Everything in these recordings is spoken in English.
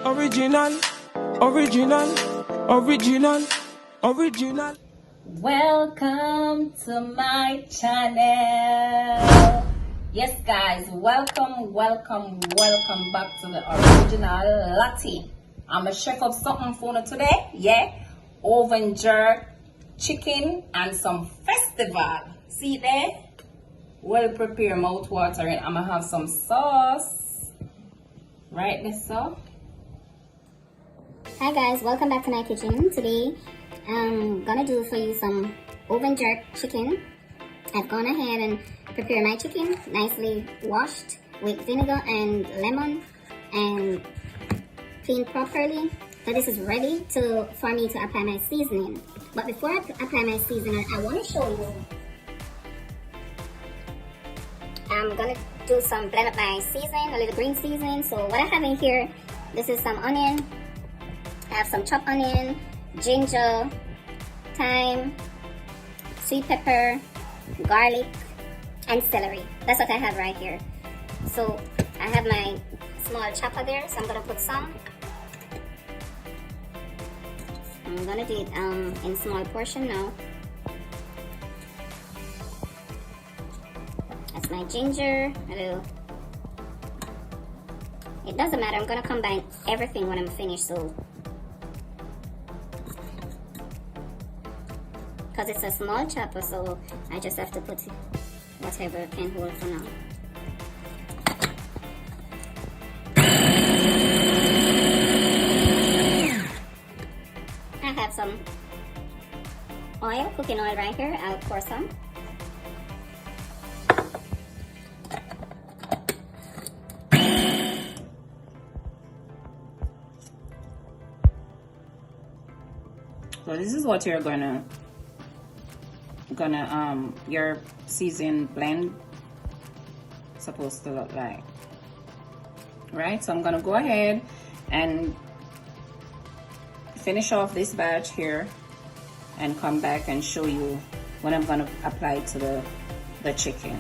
Original, original, original, original. Welcome to my channel. Yes guys, welcome back to the original Latte. I'm a chef of something for you today. Yeah, oven jerk chicken and some festival. See there, well prepared, mouth watering. I'm gonna have some sauce right there. So hi guys, welcome back to my kitchen. Today I'm gonna do for you some oven jerk chicken. I've gone ahead and prepared my chicken, nicely washed with vinegar and lemon and cleaned properly. So this is ready for me to apply my seasoning. But before I apply my seasoning, I want to show you. I'm gonna do some blend up my seasoning, a little green seasoning. So what I have in here, this is some onion. I have some chopped onion, ginger, thyme, sweet pepper, garlic, and celery. That's what I have right here. So I have my small chopper there, so I'm gonna put some. I'm gonna do it in small portion now. That's my ginger, a little. It doesn't matter, I'm gonna combine everything when I'm finished, so because it's a small chopper, so I just have to put whatever can hold for now. I have some oil, cooking oil right here. I'll pour some. so this is what you're gonna your season blend supposed to look like, right? So I'm gonna go ahead and finish off this batch here and come back and show you when I'm gonna apply it to the chicken.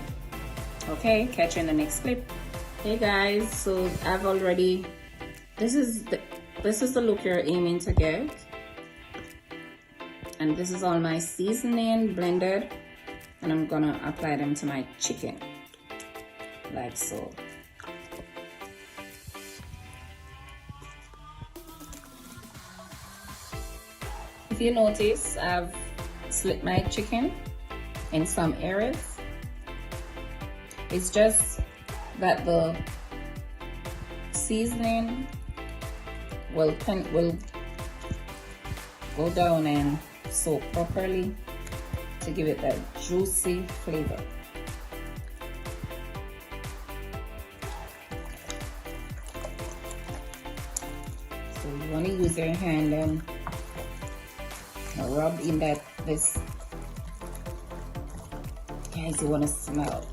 Okay, catch you in the next clip. Hey guys, so I've already, this is the look you're aiming to get. And this is all my seasoning blended, and I'm gonna apply them to my chicken like so. If you notice, I've slit my chicken in some areas. It's just that the seasoning will go down and soak properly to give it that juicy flavor. So you want to use your hand and rub in this. Guys, you want to smell.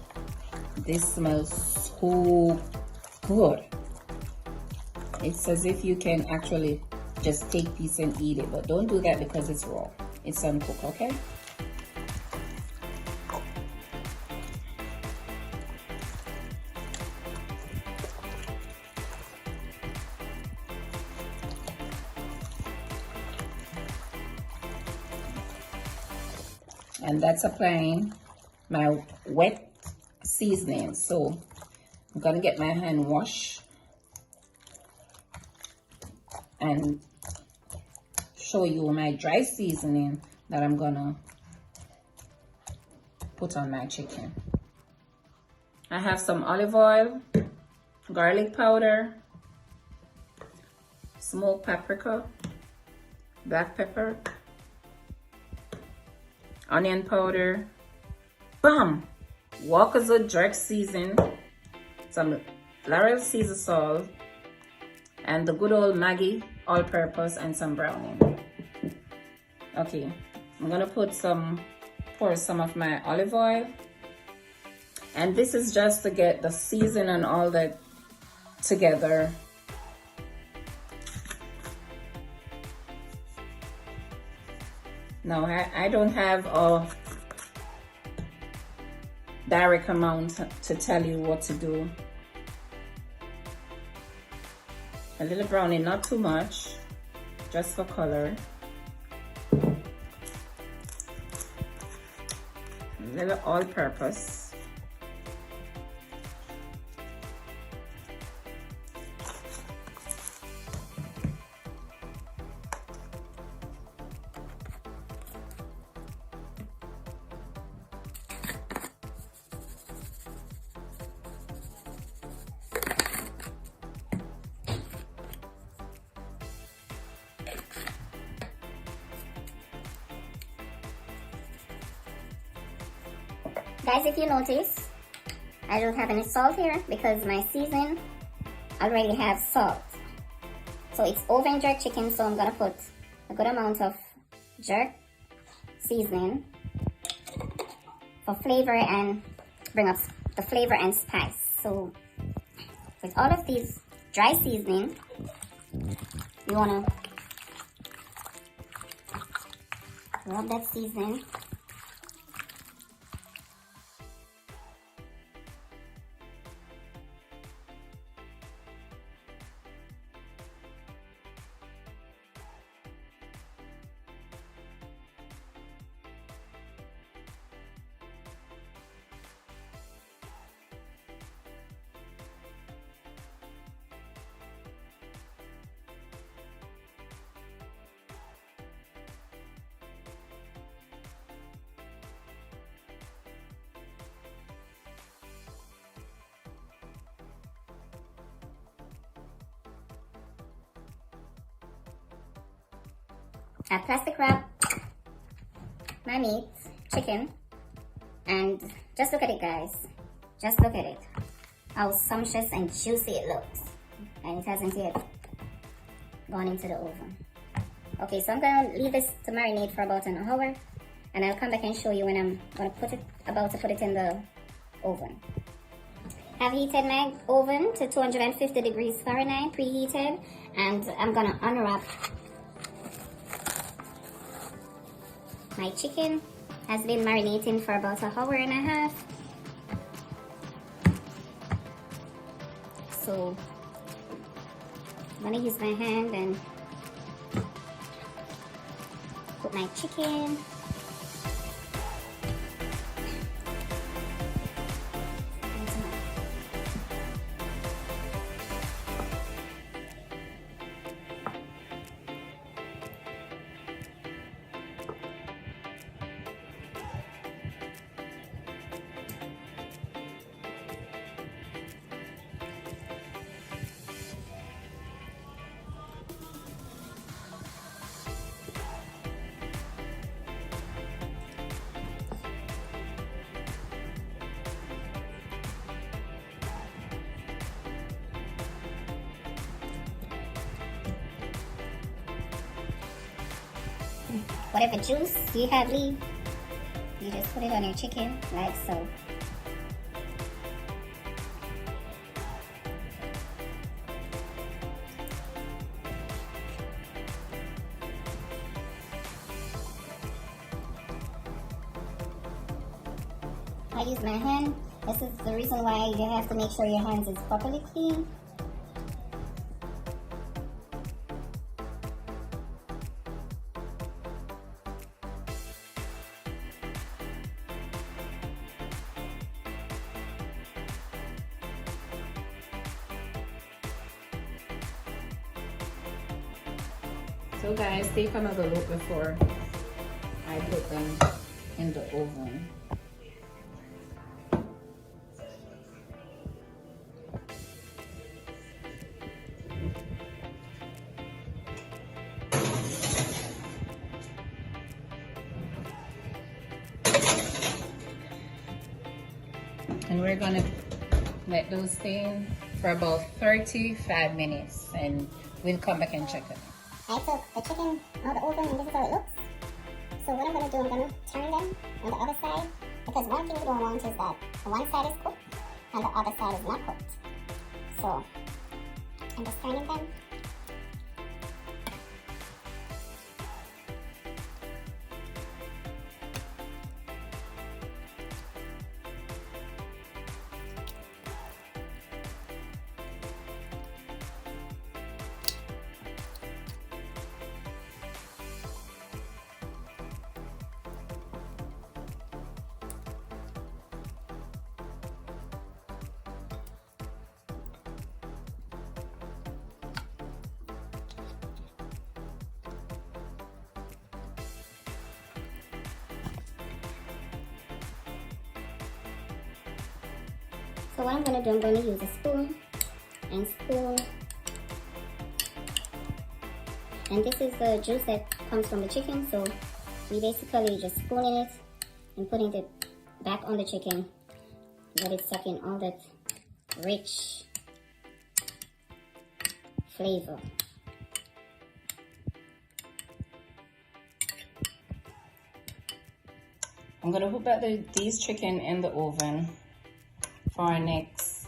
This smells so good. It's as if you can actually just take piece and eat it, but don't do that because it's raw. It's uncooked, okay? And that's applying my wet seasoning. So I'm gonna get my hand washed and show you my dry seasoning that I'm gonna put on my chicken. I have some olive oil, garlic powder, smoked paprika, black pepper, onion powder, bam! Walker's jerk season, some Laurel Caesar salt, and the good old Maggi all-purpose, and some browning. Okay, I'm gonna pour some of my olive oil, and this is just to get the season and all that together. Now I don't have a direct amount to tell you what to do. A little browning, not too much, just for color. A little all-purpose. Guys, if you notice, I don't have any salt here because my season already has salt. So it's oven jerk chicken, so I'm gonna put a good amount of jerk seasoning for flavor and bring up the flavor and spice. So with all of these dry seasoning, you wanna rub that seasoning. I plastic wrap my meat, chicken, and just look at it, guys. Just look at it. How sumptuous and juicy it looks. And it hasn't yet gone into the oven. Okay, so I'm gonna leave this to marinate for about an hour, and I'll come back and show you when I'm gonna about to put it in the oven. I've heated my oven to 250 degrees Fahrenheit, preheated, and I'm gonna unwrap. My chicken has been marinating for about an hour and a half. So I'm gonna use my hand and put my chicken. Whatever juice you have leave, you just put it on your chicken like so. I use my hand. This is the reason why you have to make sure your hands is properly clean. So guys, take another look before I put them in the oven. And we're gonna let those stay in for about 35 minutes and we'll come back and check it. I took the chicken out of the oven and this is how it looks. So what I'm going to do, I'm going to turn them on the other side, because one thing we don't want is that one side is cooked and the other side is not cooked. So I'm just turning them. So what I'm gonna do, I'm gonna use a spoon and spoon. And this is the juice that comes from the chicken, so we basically just spooning it and putting it back on the chicken. Let it suck in all that rich flavor. I'm gonna put back these chicken in the oven for next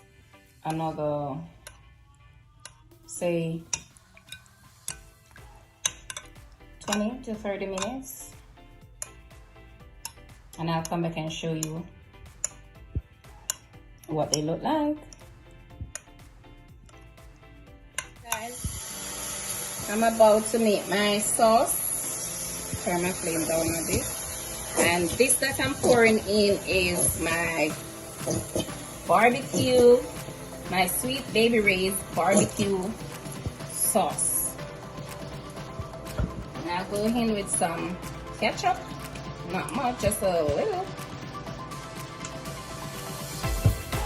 another, say, 20 to 30 minutes, and I'll come back and show you what they look like. Guys, I'm about to make my sauce. Turn my flame down a bit. And this that I'm pouring in is my barbecue, my Sweet Baby Ray's barbecue sauce. And I'll go in with some ketchup, not much, just a little,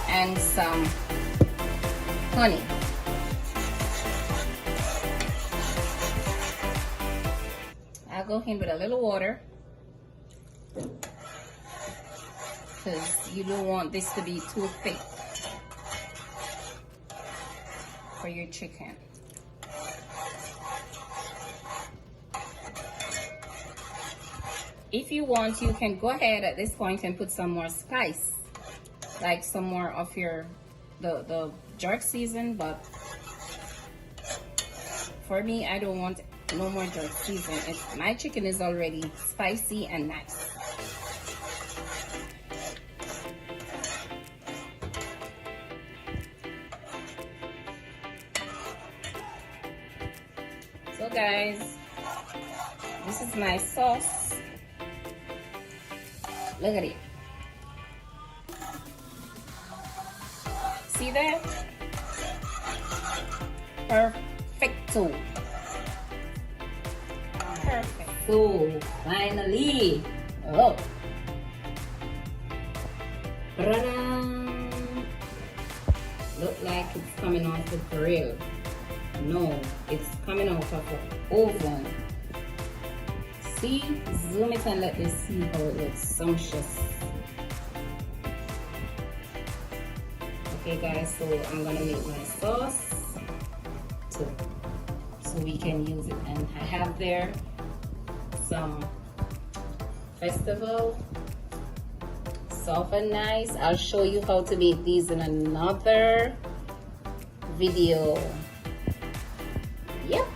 and some honey. I'll go in with a little water, because you don't want this to be too thick for your chicken. If you want, you can go ahead at this point and put some more spice, like some more of your the jerk season, but for me, I don't want no more jerk season. My chicken is already spicy and nice. So guys, this is my sauce. Look at it. See that? Perfecto. Perfect. So finally, oh, look like it's coming off the grill. No, it's coming out of the oven. See, zoom it and let me see how it looks sumptuous. Okay guys, so I'm gonna make my sauce so we can use it. And I have there some vegetable, soft and nice. I'll show you how to make these in another video. Yep.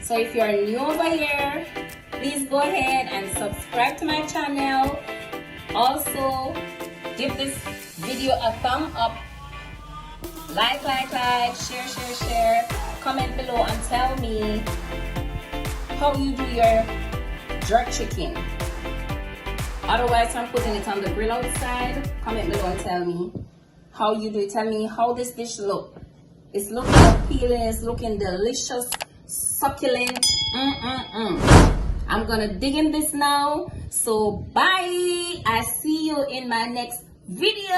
So if you are new over here, please go ahead and subscribe to my channel. Also, give this video a thumb up. Like, share. Comment below and tell me how you do your jerk chicken. Otherwise, I'm putting it on the grill outside. Comment below and tell me how you do it. Tell me how this dish look. It's looking appealing. It's looking delicious, succulent. I'm gonna dig in this now. So bye. I see you in my next video.